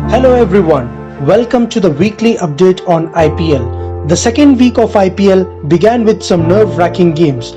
Hello everyone, welcome to the weekly update on IPL. The second week of IPL began with some nerve-wracking games.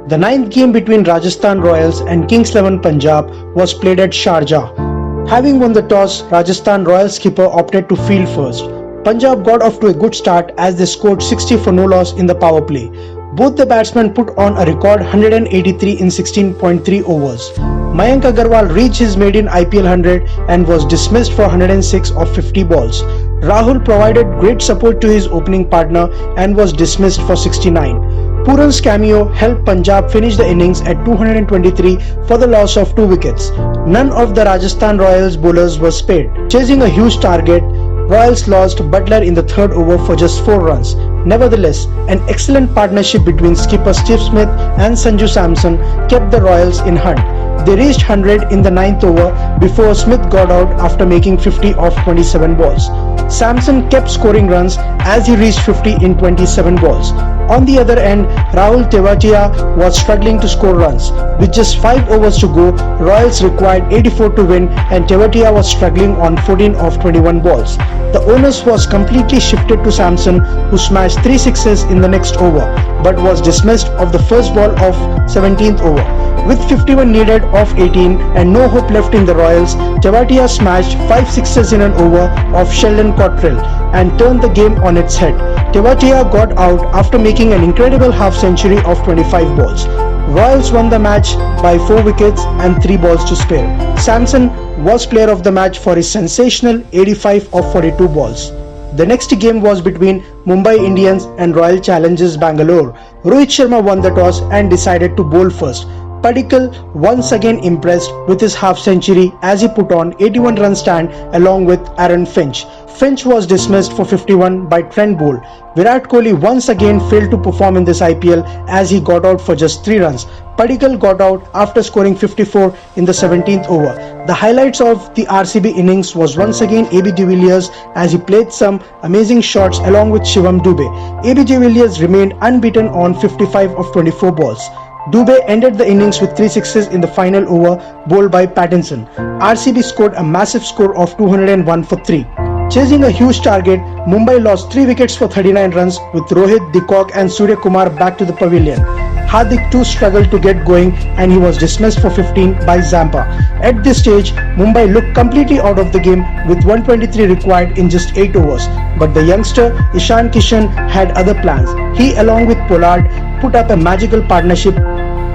The ninth game between Rajasthan Royals and Kings 11 Punjab was played at Sharjah. Having won the toss, Rajasthan Royals skipper opted to field first. Punjab got off to a good start as they scored 60 for no loss in the power play. Both the batsmen put on a record 183 in 16.3 overs. Mayank Agarwal reached his maiden IPL 100 and was dismissed for 106 of 50 balls. Rahul provided great support to his opening partner and was dismissed for 69. Pooran's cameo helped Punjab finish the innings at 223 for the loss of 2 wickets. None of the Rajasthan Royals bowlers were spared. Chasing a huge target, Royals lost Butler in the third over for just 4 runs. Nevertheless, an excellent partnership between skipper Steve Smith and Sanju Samson kept the Royals in hunt. They reached 100 in the ninth over before Smith got out after making 50 off 27 balls. Samson kept scoring runs as he reached 50 in 27 balls. On the other end, Rahul Tewatia was struggling to score runs. With just 5 overs to go, Royals required 84 to win and Tewatia was struggling on 14 of 21 balls. The onus was completely shifted to Samson, who smashed 3 sixes in the next over but was dismissed of the first ball of 17th over. With 51 needed off 18 and no hope left in the Royals, Tewatia smashed 5 sixes in an over of Sheldon Cottrell and turned the game on its head. Tewatia got out after making an incredible half-century of 25 balls. Royals won the match by 4 wickets and 3 balls to spare. Samson was player of the match for his sensational 85 of 42 balls. The next game was between Mumbai Indians and Royal Challengers Bangalore. Rohit Sharma won the toss and decided to bowl first. Padikkal once again impressed with his half-century as he put on 81 run stand along with Aaron Finch. Finch was dismissed for 51 by Trent Boult. Virat Kohli once again failed to perform in this IPL as he got out for just 3 runs. Padikkal got out after scoring 54 in the 17th over. The highlights of the RCB innings was once again AB de Villiers as he played some amazing shots along with Shivam Dube. AB de Villiers remained unbeaten on 55 of 24 balls. Dube ended the innings with 3 sixes in the final over bowled by Pattinson. RCB scored a massive score of 201 for 3. Chasing a huge target, Mumbai lost 3 wickets for 39 runs with Rohit, De Kock and Surya Kumar back to the pavilion. Hardik too struggled to get going and he was dismissed for 15 by Zampa. At this stage, Mumbai looked completely out of the game with 123 required in just 8 overs. But the youngster Ishan Kishan had other plans. He along with Pollard put up a magical partnership.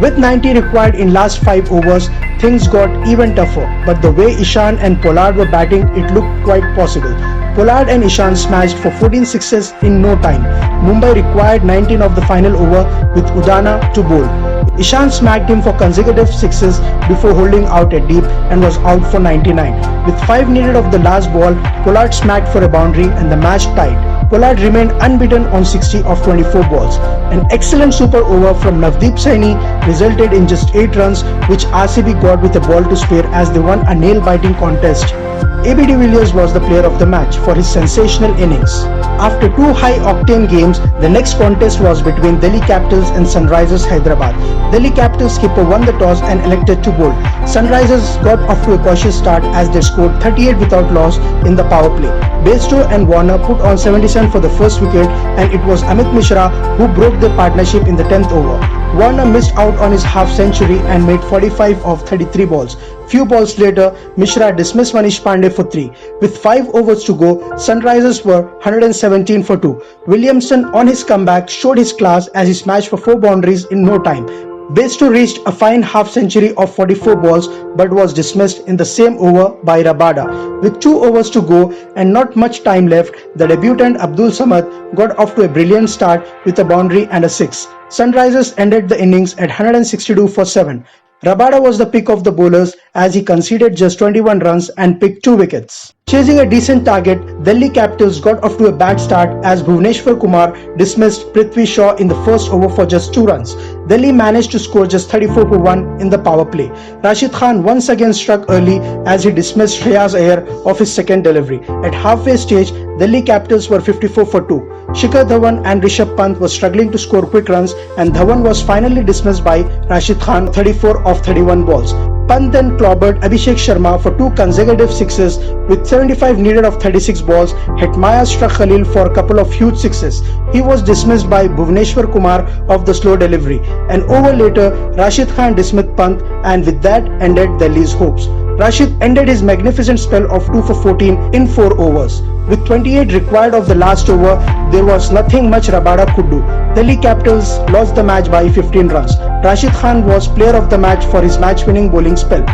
With 90 required in last 5 overs, things got even tougher. But the way Ishan and Pollard were batting, it looked quite possible. Pollard and Ishan smashed for 14 sixes in no time. Mumbai required 19 of the final over with Udana to bowl. Ishan smacked him for consecutive sixes before holding out at deep and was out for 99. With 5 needed of the last ball, Pollard smacked for a boundary and the match tied. Pollard remained unbeaten on 60 of 24 balls. An excellent super over from Navdeep Saini resulted in just 8 runs, which RCB got with a ball to spare as they won a nail-biting contest. AB de Villiers was the player of the match for his sensational innings. After 2 high-octane games, the next contest was between Delhi Capitals and Sunrisers Hyderabad. Delhi Capitals skipper won the toss and elected to bowl. Sunrisers got off to a cautious start as they scored 38 without loss in the power play. Bairstow and Warner put on 77 for the first wicket and it was Amit Mishra who broke their partnership in the 10th over. Warner missed out on his half-century and made 45 of 33 balls. Few balls later, Mishra dismissed Manish Pandey for 3. With 5 overs to go, Sunrisers were 117 for 2. Williamson on his comeback showed his class as he smashed for 4 boundaries in no time. Bairstow reached a fine half-century of 44 balls but was dismissed in the same over by Rabada. With 2 overs to go and not much time left, the debutant Abdul Samad got off to a brilliant start with a boundary and a 6. Sunrisers ended the innings at 162 for 7. Rabada was the pick of the bowlers as he conceded just 21 runs and picked 2 wickets. Chasing a decent target, Delhi Capitals got off to a bad start as Bhuvneshwar Kumar dismissed Prithvi Shaw in the first over for just 2 runs. Delhi managed to score just 34 for 1 in the power play. Rashid Khan once again struck early as he dismissed Shreyas Iyer of his second delivery. At halfway stage, Delhi Capitals were 54 for 2. Shikhar Dhawan and Rishabh Pant were struggling to score quick runs, and Dhawan was finally dismissed by Rashid Khan 34 of 31 balls. Pant then clobbered Abhishek Sharma for 2 consecutive sixes with 75 needed of 36 balls. Hetmaya struck Khalil for a couple of huge sixes. He was dismissed by Bhuvneshwar Kumar of the slow delivery. An over later, Rashid Khan dismissed Pant, and with that ended Delhi's hopes. Rashid ended his magnificent spell of 2 for 14 in 4 overs. With 28 required of the last over, there was nothing much Rabada could do. Delhi Capitals lost the match by 15 runs. Rashid Khan was player of the match for his match-winning bowling spell.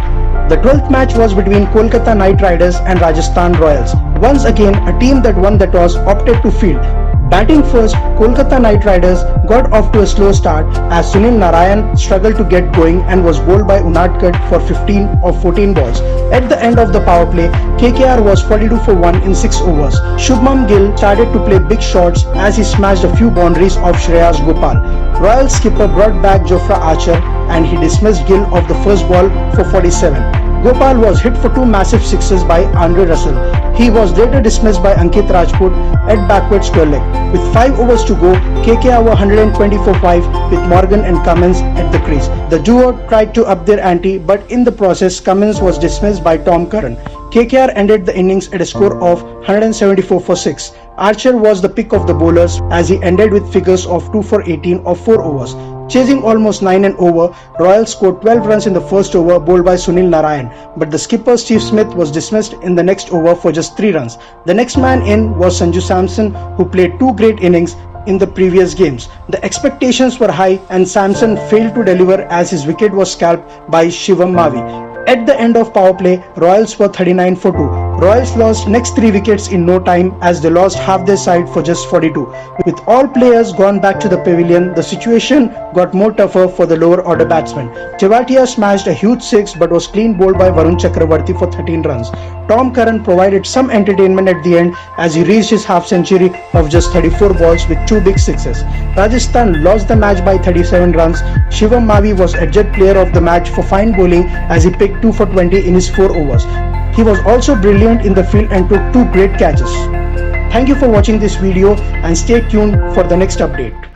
The 12th match was between Kolkata Knight Riders and Rajasthan Royals. Once again, a team that won the toss opted to field. Batting first, Kolkata Knight Riders got off to a slow start as Sunil Narayan struggled to get going and was bowled by Unadkat for 15 of 14 balls. At the end of the power play, KKR was 42 for 1 in 6 overs. Shubman Gill started to play big shots as he smashed a few boundaries of Shreyas Gopal. Royal skipper brought back Jofra Archer and he dismissed Gill of the first ball for 47. Gopal was hit for 2 massive sixes by Andre Russell. He was later dismissed by Ankit Rajput at backward square leg. With 5 overs to go, KKR were 120 for 5 with Morgan and Cummins at the crease. The duo tried to up their ante, but in the process, Cummins was dismissed by Tom Curran. KKR ended the innings at a score of 174 for 6. Archer was the pick of the bowlers as he ended with figures of 2 for 18 of 4 overs. Chasing almost 9 and over, Royals scored 12 runs in the first over bowled by Sunil Narayan, but the skipper Steve Smith was dismissed in the next over for just 3 runs. The next man in was Sanju Samson, who played 2 great innings in the previous games. The expectations were high and Samson failed to deliver as his wicket was scalped by Shivam Mavi. At the end of power play, Royals were 39 for 2. Royals lost next 3 wickets in no time as they lost half their side for just 42. With all players gone back to the pavilion, the situation got more tougher for the lower order batsmen. Tewatia smashed a huge 6 but was clean bowled by Varun Chakravarti for 13 runs. Tom Curran provided some entertainment at the end as he reached his half century of just 34 balls with 2 big sixes. Rajasthan lost the match by 37 runs. Shivam Mavi was adjudged player of the match for fine bowling as he picked 2 for 20 in his 4 overs. He was also brilliant in the field and took 2 great catches. Thank you for watching this video and stay tuned for the next update.